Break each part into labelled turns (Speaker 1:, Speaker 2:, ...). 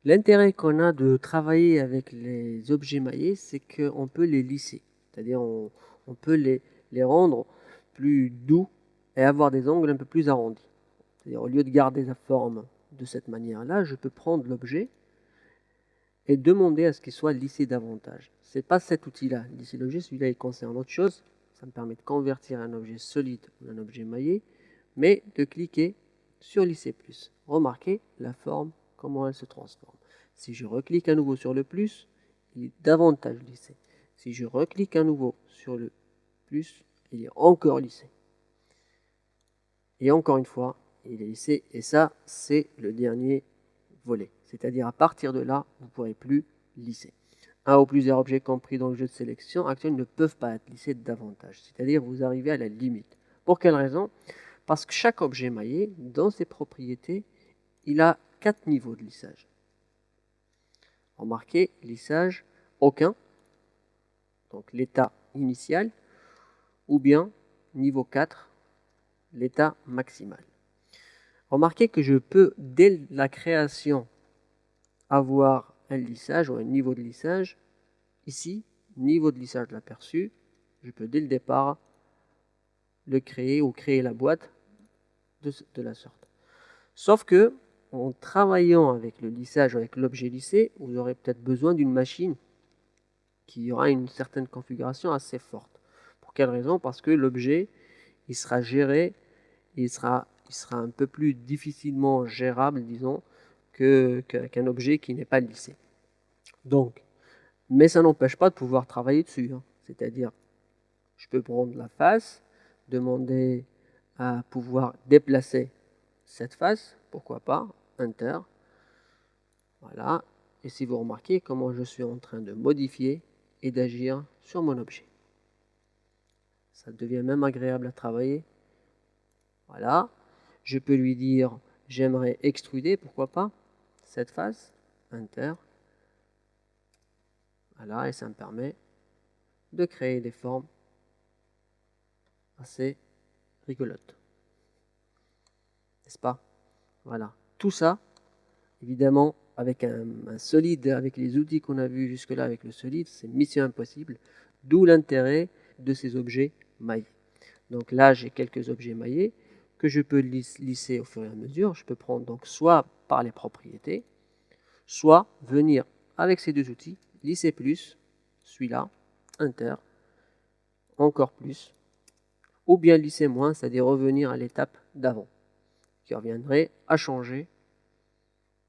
Speaker 1: L'intérêt qu'on a de travailler avec les objets maillés, c'est qu'on peut les lisser. C'est-à-dire on peut les rendre plus doux et avoir des angles un peu plus arrondis. C'est-à-dire au lieu de garder sa forme de cette manière-là, je peux prendre l'objet et demander à ce qu'il soit lissé davantage. Ce n'est pas cet outil-là, lisser l'objet, celui-là il concerne autre chose. Ça me permet de convertir un objet solide en un objet maillé, mais de cliquer sur lisser plus. Remarquez la forme, comment elle se transforme. Si je reclique à nouveau sur le plus, il est davantage lissé. Si je reclique à nouveau sur le plus, il est encore lissé. Et encore une fois, il est lissé. Et ça, c'est le dernier volet. C'est-à-dire à partir de là, vous ne pourrez plus lisser. Un ou plusieurs objets compris dans le jeu de sélection actuel ne peuvent pas être lissés davantage. C'est-à-dire vous arrivez à la limite. Pour quelle raison? Parce que chaque objet maillé, dans ses propriétés, il a 4 niveaux de lissage. Remarquez, lissage aucun, donc l'état initial, ou bien niveau 4, l'état maximal. Remarquez que je peux, dès la création, avoir un lissage ou un niveau de lissage. Ici, niveau de lissage de l'aperçu, je peux dès le départ le créer ou créer la boîte de la sorte. Sauf que, en travaillant avec le lissage, avec l'objet lissé, vous aurez peut-être besoin d'une machine qui aura une certaine configuration assez forte. Pour quelle raison? Parce que l'objet, il sera géré, il sera un peu plus difficilement gérable, disons, qu'un objet qui n'est pas lissé. Donc, mais ça n'empêche pas de pouvoir travailler dessus. C'est-à-dire, je peux prendre la face, demander à pouvoir déplacer cette face, pourquoi pas, Enter. Voilà. Et si vous remarquez comment je suis en train de modifier et d'agir sur mon objet. Ça devient même agréable à travailler. Voilà. Je peux lui dire, j'aimerais extruder, pourquoi pas, cette face, Enter. Voilà, et ça me permet de créer des formes assez rigolotes. N'est-ce pas? Voilà. Tout ça, évidemment, avec un solide, avec les outils qu'on a vus jusque-là avec le solide, c'est mission impossible. D'où l'intérêt de ces objets maillés. Donc là, j'ai quelques objets maillés que je peux lisser au fur et à mesure. Je peux prendre donc soit par les propriétés, soit venir avec ces deux outils, lisser plus, celui-là, Enter, encore plus, ou bien lisser moins, c'est-à-dire revenir à l'étape d'avant, qui reviendrait à changer,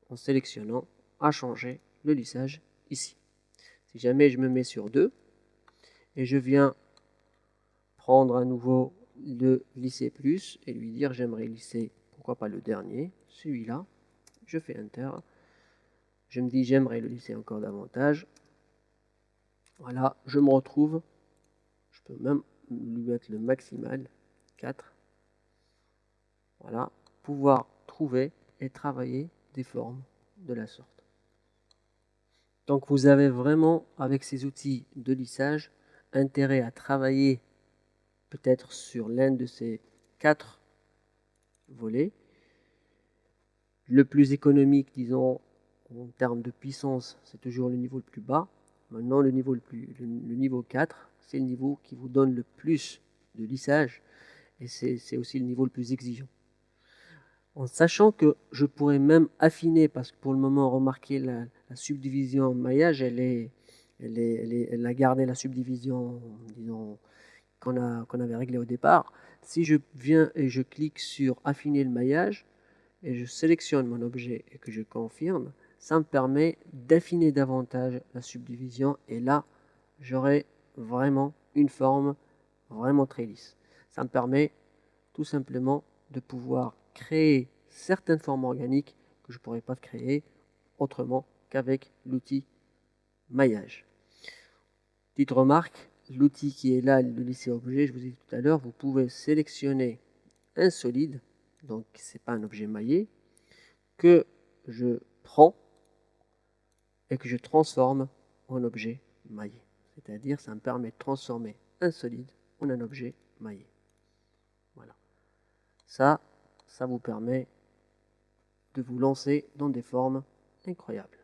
Speaker 1: en sélectionnant, à changer le lissage ici. Si jamais je me mets sur 2, et je viens prendre à nouveau le lisser plus, et lui dire j'aimerais lisser, pourquoi pas le dernier, celui-là, je fais Enter, je me dis j'aimerais le lisser encore davantage, voilà, je me retrouve, je peux même lui mettre le maximal, 4, voilà, pouvoir trouver et travailler des formes de la sorte. Donc vous avez vraiment, avec ces outils de lissage, intérêt à travailler peut-être sur l'un de ces 4 volets. Le plus économique, disons, en termes de puissance, c'est toujours le niveau le plus bas. Maintenant, le niveau 4, c'est le niveau qui vous donne le plus de lissage et c'est aussi le niveau le plus exigeant. En sachant que je pourrais même affiner, parce que pour le moment, remarquez la subdivision en maillage, elle a gardé la subdivision, disons, qu'on avait réglée au départ. Si je viens et je clique sur affiner le maillage, et je sélectionne mon objet et que je confirme, ça me permet d'affiner davantage la subdivision et là, j'aurai vraiment une forme vraiment très lisse. Ça me permet tout simplement de pouvoir créer certaines formes organiques que je ne pourrais pas créer autrement qu'avec l'outil maillage. Petite remarque, l'outil qui est là, le lisser objet, je vous ai dit tout à l'heure, vous pouvez sélectionner un solide, donc ce n'est pas un objet maillé, que je prends et que je transforme en objet maillé. C'est-à-dire, ça me permet de transformer un solide en un objet maillé. Voilà. Ça vous permet de vous lancer dans des formes incroyables.